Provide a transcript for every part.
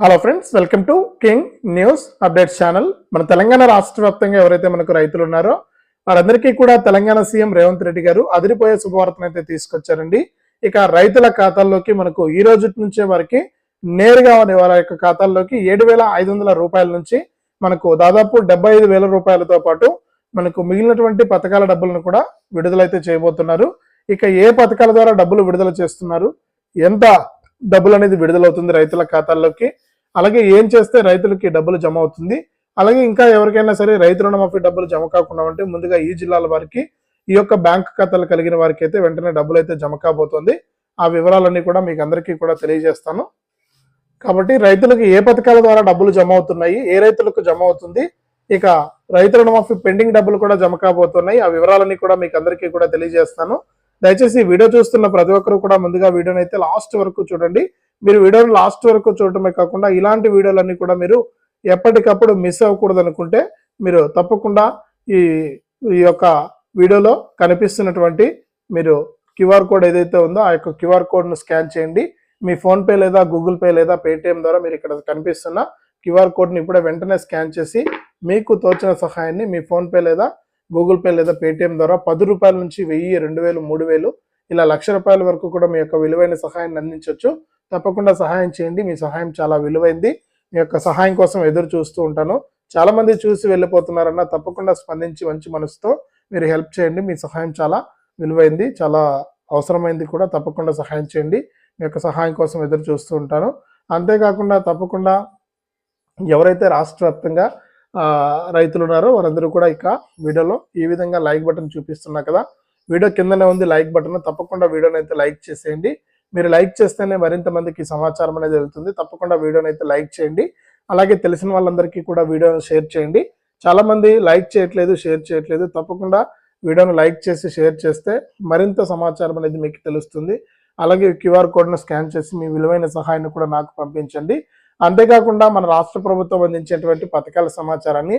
Hello friends, welcome to king news updates channel. మన తెలంగాణ రాష్ట్ర వ్యాప్తంగా ఎవరైతే మనకు రైతులు ఉన్నారో వారందరికీ కూడా తెలంగాణ సీఎం రేవంత్ రెడ్డి గారు అదిరిపోయే శుభవార్తను అయితే తీసుకొచ్చారండి. ఇక రైతుల ఖాతాల్లోకి మనకు ఈ రోజు నుంచే వారికి నేరుగా వారి యొక్క ఖాతాల్లోకి 7,500 రూపాయల నుంచి మనకు దాదాపు 75,000 రూపాయలతో పాటు మనకు మిగిలినటువంటి పథకాల డబ్బులను కూడా విడుదలైతే చేయబోతున్నారు. ఇక ఏ పథకాల ద్వారా డబ్బులు విడుదల చేస్తున్నారు, ఎంత డబ్బులు అనేది విడుదలవుతుంది రైతుల ఖాతాల్లోకి, అలాగే ఏం చేస్తే రైతులకి డబ్బులు జమ అవుతుంది, అలాగే ఇంకా ఎవరికైనా సరే రైతు రుణమాఫీ డబ్బులు జమ కాకుండా ఉంటే ముందుగా ఈ జిల్లాల వారికి ఈ యొక్క బ్యాంక్ ఖాతాలు కలిగిన వారికి అయితే వెంటనే డబ్బులు అయితే జమ కాబోతుంది. ఆ వివరాలన్నీ కూడా మీకు అందరికీ కూడా తెలియజేస్తాను. కాబట్టి రైతులకు ఏ పథకాల ద్వారా డబ్బులు జమ అవుతున్నాయి, ఏ రైతులకు జమ అవుతుంది, ఇక రైతు రుణమాఫీ పెండింగ్ డబ్బులు కూడా జమ కాబోతున్నాయి, ఆ వివరాలన్నీ కూడా మీకు అందరికీ కూడా తెలియజేస్తాను. దయచేసి వీడియో చూస్తున్న ప్రతి ఒక్కరు కూడా ముందుగా వీడియోని అయితే లాస్ట్ వరకు చూడండి. మీరు వీడియోని లాస్ట్ వరకు చూడటమే కాకుండా ఇలాంటి వీడియోలన్నీ కూడా మీరు ఎప్పటికప్పుడు మిస్ అవ్వకూడదు అనుకుంటే మీరు తప్పకుండా ఈ యొక్క వీడియోలో కనిపిస్తున్నటువంటి మీరు క్యూఆర్ కోడ్ ఏదైతే ఉందో ఆ యొక్క క్యూఆర్ కోడ్ను స్కాన్ చేయండి. మీ ఫోన్పే లేదా గూగుల్ పే లేదా పేటిఎం ద్వారా మీరు ఇక్కడ కనిపిస్తున్న క్యూఆర్ కోడ్ని ఇప్పుడే వెంటనే స్కాన్ చేసి మీకు తోచిన సహాయాన్ని మీ ఫోన్పే లేదా గూగుల్ పే లేదా పేటిఎం ద్వారా 10 రూపాయల నుంచి 1000, 2000, 3000 ఇలా 1,00,000 రూపాయల వరకు కూడా మీ యొక్క విలువైన సహాయాన్ని అందించవచ్చు. తప్పకుండా సహాయం చేయండి. మీ సహాయం చాలా విలువైంది. మీ యొక్క సహాయం కోసం ఎదురు చూస్తూ ఉంటాను. చాలా మంది చూసి వెళ్ళిపోతున్నారన్న తప్పకుండా స్పందించి మంచి మనసుతో మీరు హెల్ప్ చేయండి. మీ సహాయం చాలా విలువైంది, చాలా అవసరమైంది కూడా. తప్పకుండా సహాయం చేయండి. మీ యొక్క సహాయం కోసం ఎదురు చూస్తూ ఉంటాను. అంతేకాకుండా తప్పకుండా ఎవరైతే రాష్ట్ర వ్యాప్తంగా రైతులు ఉన్నారో వారందరూ కూడా ఇక వీడియోలో ఈ విధంగా లైక్ బటన్ చూపిస్తున్నా కదా, వీడియో కిందనే ఉంది లైక్ బటన్. తప్పకుండా వీడియోని అయితే లైక్ చేసేయండి. మీరు లైక్ చేస్తేనే మరింత మందికి సమాచారం అనేది వెళ్తుంది. తప్పకుండా వీడియోని అయితే లైక్ చేయండి. అలాగే తెలిసిన వాళ్ళందరికీ కూడా వీడియోని షేర్ చేయండి. చాలా మంది లైక్ చేయట్లేదు, షేర్ చేయట్లేదు. తప్పకుండా వీడియోను లైక్ చేసి షేర్ చేస్తే మరింత సమాచారం అనేది మీకు తెలుస్తుంది. అలాగే క్యూఆర్ కోడ్ను స్కాన్ చేసి మీ విలువైన సహాయాన్ని కూడా నాకు పంపించండి. అంతేకాకుండా మన రాష్ట్ర ప్రభుత్వం అందించేటువంటి పథకాల సమాచారాన్ని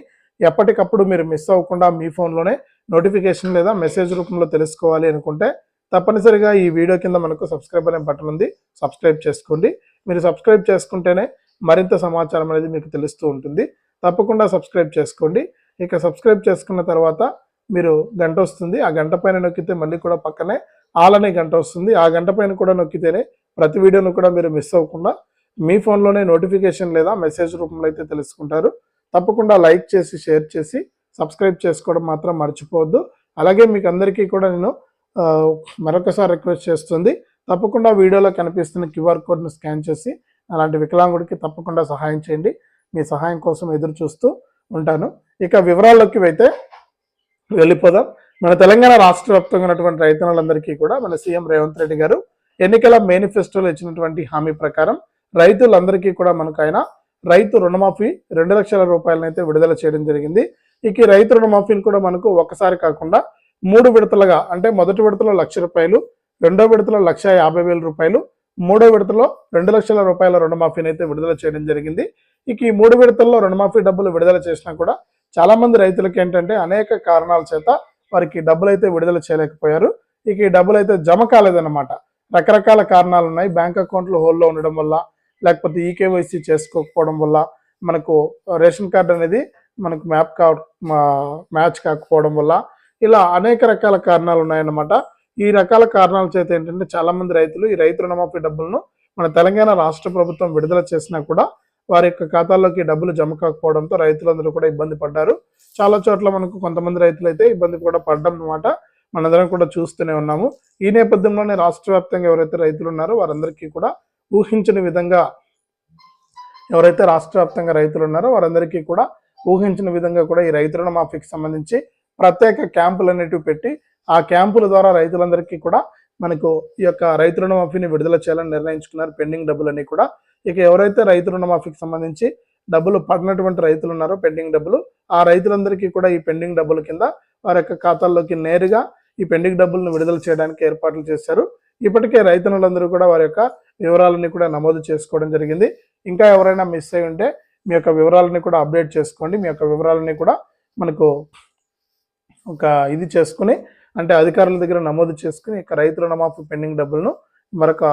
ఎప్పటికప్పుడు మీరు మిస్ అవ్వకుండా మీ ఫోన్లోనే నోటిఫికేషన్ లేదా మెసేజ్ రూపంలో తెలుసుకోవాలి అనుకుంటే తప్పనిసరిగా ఈ వీడియో కింద మనకు సబ్స్క్రైబ్ అనే బటన్ ఉంది, సబ్స్క్రైబ్ చేసుకోండి. మీరు సబ్స్క్రైబ్ చేసుకుంటేనే మరింత సమాచారం అనేది మీకు తెలుస్తూ ఉంటుంది. తప్పకుండా సబ్స్క్రైబ్ చేసుకోండి. ఇక సబ్స్క్రైబ్ చేసుకున్న తర్వాత మీరు గంట వస్తుంది, ఆ గంట పైన నొక్కితే మళ్ళీ కూడా పక్కనే ఆల్ అనే గంట వస్తుంది. ఆ గంట పైన కూడా నొక్కితేనే ప్రతి వీడియోను కూడా మీరు మిస్ అవ్వకుండా మీ ఫోన్లోనే నోటిఫికేషన్ లేదా మెసేజ్ రూపంలో అయితే తెలుసుకుంటారు. తప్పకుండా లైక్ చేసి షేర్ చేసి సబ్స్క్రైబ్ చేసుకోవడం మాత్రం మర్చిపోవద్దు. అలాగే మీకు అందరికీ కూడా నేను మరొకసారి రిక్వెస్ట్ చేస్తుంది, తప్పకుండా వీడియోలో కనిపిస్తున్న క్యూఆర్ కోడ్ను స్కాన్ చేసి అలాంటి వికలాంగుడికి తప్పకుండా సహాయం చేయండి. మీ సహాయం కోసం ఎదురు చూస్తూ ఉంటాను. ఇక వివరాల్లోకి అయితే వెళ్ళిపోదాం. మన తెలంగాణ రాష్ట్ర వ్యాప్తంగా ఉన్నటువంటి రైతులందరికీ కూడా మన సీఎం రేవంత్ రెడ్డి గారు ఎన్నికల మేనిఫెస్టోలో ఇచ్చినటువంటి హామీ ప్రకారం రైతులందరికీ కూడా మనకు ఆయన రైతు రుణమాఫీ 2 లక్షల రూపాయలను అయితే విడుదల చేయడం జరిగింది. ఇక రైతు రుణమాఫీని కూడా మనకు ఒకసారి కాకుండా 3 విడతలుగా, అంటే మొదటి విడతలో 1,00,000 రూపాయలు, రెండో విడతలో 1,50,000 రూపాయలు, మూడో విడతలో 2 లక్షల రూపాయల రుణమాఫీని అయితే విడుదల చేయడం జరిగింది. ఇక ఈ 3 విడతల్లో రుణమాఫీ డబ్బులు విడుదల చేసినా కూడా చాలా మంది రైతులకి ఏంటంటే అనేక కారణాల చేత వారికి డబ్బులు అయితే విడుదల చేయలేకపోయారు. ఇక ఈ డబ్బులు అయితే జమ కాలేదన్నమాట. రకరకాల కారణాలు ఉన్నాయి. బ్యాంక్ అకౌంట్లు హోల్డ్లో ఉండడం వల్ల, లేకపోతే ఈకేవైసీ చేసుకోకపోవడం వల్ల, మనకు రేషన్ కార్డు అనేది మనకు మ్యాచ్ కాకపోవడం వల్ల, ఇలా అనేక రకాల కారణాలు ఉన్నాయన్నమాట. ఈ రకాల కారణాల చేత ఏంటంటే చాలా మంది రైతులు ఈ రైతు రుణమాఫీ డబ్బులను మన తెలంగాణ రాష్ట్ర ప్రభుత్వం విడుదల చేసినా కూడా వారి యొక్క ఖాతాల్లోకి డబ్బులు జమ కాకపోవడంతో రైతులందరూ కూడా ఇబ్బంది పడ్డారు. చాలా చోట్ల మనకు కొంతమంది రైతులు అయితే ఇబ్బంది కూడా పడ్డం అన్నమాట. మనందరం కూడా చూస్తూనే ఉన్నాము. ఈ నేపథ్యంలోనే రాష్ట్ర వ్యాప్తంగా ఎవరైతే రైతులు ఉన్నారో వారందరికీ కూడా ఊహించిన విధంగా, ఎవరైతే రాష్ట్ర వ్యాప్తంగా రైతులు ఉన్నారో వారందరికీ కూడా ఊహించిన విధంగా కూడా ఈ రైతు రుణమాఫీకి సంబంధించి ప్రత్యేక క్యాంపులు అనేటివి పెట్టి ఆ క్యాంపుల ద్వారా రైతులందరికీ కూడా మనకు ఈ యొక్క రైతు రుణమాఫీని విడుదల చేయాలని నిర్ణయించుకున్నారు, పెండింగ్ డబ్బులన్నీ కూడా. ఇక ఎవరైతే రైతు రుణమాఫీకి సంబంధించి డబ్బులు పడినటువంటి రైతులు ఉన్నారో పెండింగ్ డబ్బులు, ఆ రైతులందరికీ కూడా ఈ పెండింగ్ డబ్బుల కింద వారి యొక్క ఖాతాల్లోకి నేరుగా ఈ పెండింగ్ డబ్బులను విడుదల చేయడానికి ఏర్పాట్లు చేశారు. ఇప్పటికే రైతులందరూ కూడా వారి యొక్క వివరాలన్నీ కూడా నమోదు చేసుకోవడం జరిగింది. ఇంకా ఎవరైనా మిస్ అయి ఉంటే మీ యొక్క వివరాలని కూడా అప్డేట్ చేసుకోండి. మీ యొక్క వివరాలని కూడా మనకు ఒక ఇది చేసుకుని, అంటే అధికారుల దగ్గర నమోదు చేసుకుని ఇక రైతు రుణమాఫీ పెండింగ్ డబ్బులను మరొక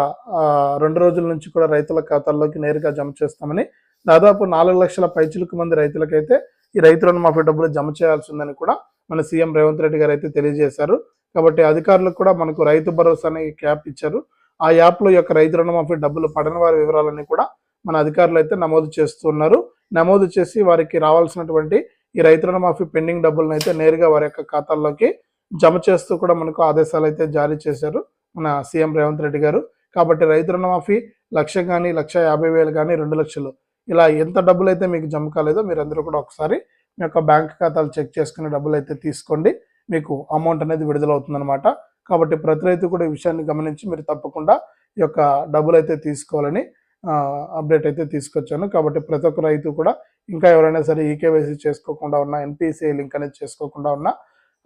2 రోజుల నుంచి కూడా రైతుల ఖాతాల్లోకి నేరుగా జమ చేస్తామని, దాదాపు 4 లక్షల పైచిలుకు మంది రైతులకైతే ఈ రైతు రుణమాఫీ డబ్బులు జమ చేయాల్సి ఉందని కూడా మన సీఎం రేవంత్ రెడ్డి గారు అయితే తెలియజేశారు. కాబట్టి అధికారులకు కూడా మనకు రైతు భరోసా అనే యాప్ ఇచ్చారు. ఆ యాప్లో యొక్క రైతు రుణమాఫీ డబ్బులు పడని వారి వివరాలన్నీ కూడా మన అధికారులు అయితే నమోదు చేస్తున్నారు. నమోదు చేసి వారికి రావాల్సినటువంటి ఈ రైతు రుణమాఫీ పెండింగ్ డబ్బులను అయితే నేరుగా వారి యొక్క ఖాతాల్లోకి జమ చేస్తూ కూడా మనకు ఆదేశాలు అయితే జారీ చేశారు మన సీఎం రేవంత్ రెడ్డి గారు. కాబట్టి రైతు రుణమాఫీ 1,00,000 కానీ 1,50,000 కానీ 2,00,000 ఇలా ఎంత డబ్బులు అయితే మీకు జమ కాలేదో మీరందరూ కూడా ఒకసారి మీ యొక్క బ్యాంక్ ఖాతాలు చెక్ చేసుకునే డబ్బులు అయితే తీసుకోండి. మీకు అమౌంట్ అనేది విడుదలవుతుందన్నమాట. కాబట్టి ప్రతి రైతు కూడా ఈ విషయాన్ని గమనించి మీరు తప్పకుండా ఈ యొక్క డబ్బులు అయితే తీసుకోవాలని అప్డేట్ అయితే తీసుకొచ్చాను. కాబట్టి ప్రతి ఒక్క రైతు కూడా ఇంకా ఎవరైనా సరే ఈకేవైసీ చేసుకోకుండా ఉన్నా, ఎన్పిసిఐ లింక్ అనేది చేసుకోకుండా ఉన్నా,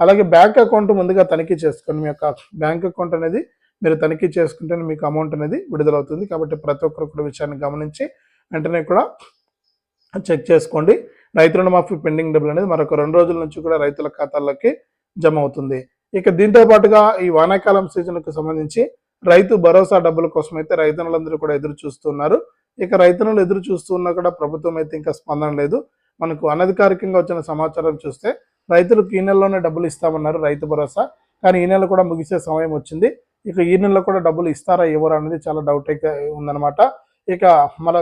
అలాగే బ్యాంక్ అకౌంట్ ముందుగా తనిఖీ చేసుకోండి. మీ యొక్క బ్యాంక్ అకౌంట్ అనేది మీరు తనిఖీ చేసుకుంటేనే మీకు అమౌంట్ అనేది విడుదలవుతుంది. కాబట్టి ప్రతి ఒక్కరు కూడా విషయాన్ని గమనించి వెంటనే కూడా చెక్ చేసుకోండి. రైతు రుణమాఫీ పెండింగ్ డబ్బులు అనేది మరొక 2 రోజుల నుంచి కూడా రైతుల ఖాతాల్లోకి జమ అవుతుంది. ఇక దీంతో పాటుగా ఈ వానాకాలం సీజన్కు సంబంధించి రైతు భరోసా డబ్బుల కోసం అయితే రైతన్నులందరూ కూడా ఎదురు చూస్తున్నారు. ఇక రైతన్నులు ఎదురు చూస్తున్నా కూడా ప్రభుత్వం అయితే ఇంకా స్పందన లేదు. మనకు అనధికారికంగా వచ్చిన సమాచారం చూస్తే రైతులకు ఈ నెలలోనే డబ్బులు ఇస్తామన్నారు రైతు భరోసా. కానీ ఈ నెల కూడా ముగిసే సమయం వచ్చింది. ఇక ఈ నెలలో కూడా డబ్బులు ఇస్తారా ఎవరు అనేది చాలా డౌట్ అయితే ఉందన్నమాట. ఇక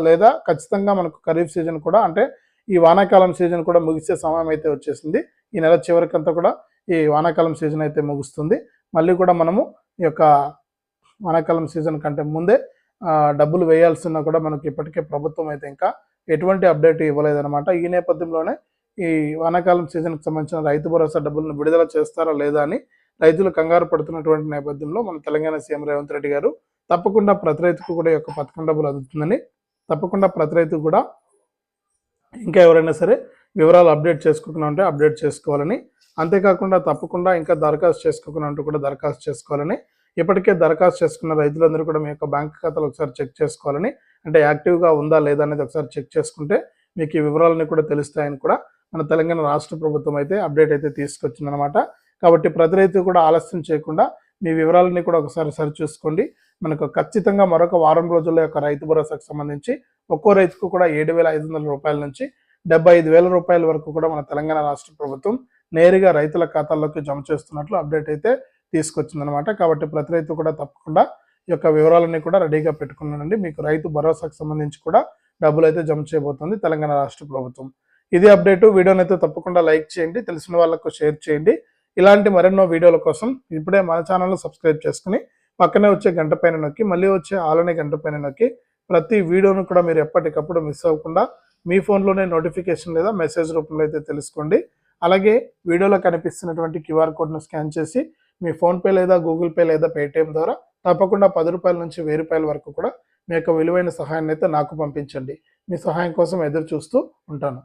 లేదా ఖచ్చితంగా మనకు ఖరీఫ్ సీజన్ కూడా అంటే ఈ వానాకాలం సీజన్ కూడా ముగిసే సమయం అయితే వచ్చేసింది. ఈ నెల చివరికంతా కూడా ఈ వానాకాలం సీజన్ అయితే ముగుస్తుంది. మళ్ళీ కూడా మనము ఈ యొక్క వానాకాలం సీజన్ కంటే ముందే డబ్బులు వేయాల్సిన కూడా మనకి ఇప్పటికే ప్రభుత్వం అయితే ఇంకా ఎటువంటి అప్డేట్ ఇవ్వలేదన్నమాట. ఈ నేపథ్యంలోనే ఈ వానాకాలం సీజన్కి సంబంధించిన రైతు భరోసా డబ్బులను విడుదల చేస్తారా లేదా అని రైతులు కంగారు పడుతున్నటువంటి నేపథ్యంలో మన తెలంగాణ సీఎం రేవంత్ రెడ్డి గారు తప్పకుండా ప్రతి రైతుకు కూడా ఈ యొక్క పథకం డబ్బులు అందుతుందని, తప్పకుండా ప్రతి రైతు కూడా ఇంకా ఎవరైనా సరే వివరాలు అప్డేట్ చేసుకోకుండా ఉంటే అప్డేట్ చేసుకోవాలని, అంతేకాకుండా తప్పకుండా ఇంకా దరఖాస్తు చేసుకోకుండా ఉంటే కూడా దరఖాస్తు చేసుకోవాలని, ఇప్పటికే దరఖాస్తు చేసుకున్న రైతులందరూ కూడా మీ యొక్క బ్యాంక్ ఖాతాలు ఒకసారి చెక్ చేసుకోవాలని, అంటే యాక్టివ్గా ఉందా లేదా అనేది ఒకసారి చెక్ చేసుకుంటే మీకు ఈ వివరాలన్నీ కూడా తెలుస్తాయని కూడా మన తెలంగాణ రాష్ట్ర ప్రభుత్వం అయితే అప్డేట్ అయితే తీసుకొచ్చిందనమాట. కాబట్టి ప్రతి రైతు కూడా ఆలస్యం చేయకుండా మీ వివరాలన్నీ కూడా ఒకసారి సరి చూసుకోండి. మనకు ఖచ్చితంగా మరొక వారం రోజుల యొక్క రైతు భరోసాకు సంబంధించి ఒక్కో రైతుకు కూడా 7,500 రూపాయల నుంచి 75,000 రూపాయల వరకు కూడా మన తెలంగాణ రాష్ట్ర ప్రభుత్వం నేరుగా రైతుల ఖాతాల్లోకి జమ చేస్తున్నట్లు అప్డేట్ అయితే తీసుకొచ్చిందనమాట. కాబట్టి ప్రతి రైతు కూడా తప్పకుండా ఈ యొక్క వివరాలన్నీ కూడా రెడీగా పెట్టుకున్నానండి. మీకు రైతు భరోసాకు సంబంధించి కూడా డబ్బులు అయితే జమ చేయబోతుంది తెలంగాణ రాష్ట్ర ప్రభుత్వం. ఇది అప్డేటు. వీడియోని అయితే తప్పకుండా లైక్ చేయండి, తెలిసిన వాళ్ళకు షేర్ చేయండి. ఇలాంటి మరెన్నో వీడియోల కోసం ఇప్పుడే మన ఛానల్ను సబ్స్క్రైబ్ చేసుకుని పక్కనే వచ్చే గంట పైన నొక్కి మళ్ళీ వచ్చే ఆలనే గంట పైన నొక్కి ప్రతి వీడియోను కూడా మీరు ఎప్పటికప్పుడు మిస్ అవ్వకుండా మీ ఫోన్లోనే నోటిఫికేషన్ లేదా మెసేజ్ రూపంలో అయితే తెలుసుకోండి. అలాగే వీడియోలో కనిపిస్తున్నటువంటి క్యూఆర్ కోడ్ను స్కాన్ చేసి మీ ఫోన్పే లేదా గూగుల్ పే లేదా పేటిఎం ద్వారా తప్పకుండా 10 రూపాయల నుంచి 1000 రూపాయల వరకు కూడా మీ యొక్క విలువైన సహాయాన్ని అయితే నాకు పంపించండి. మీ సహాయం కోసం ఎదురు చూస్తూ ఉంటాను.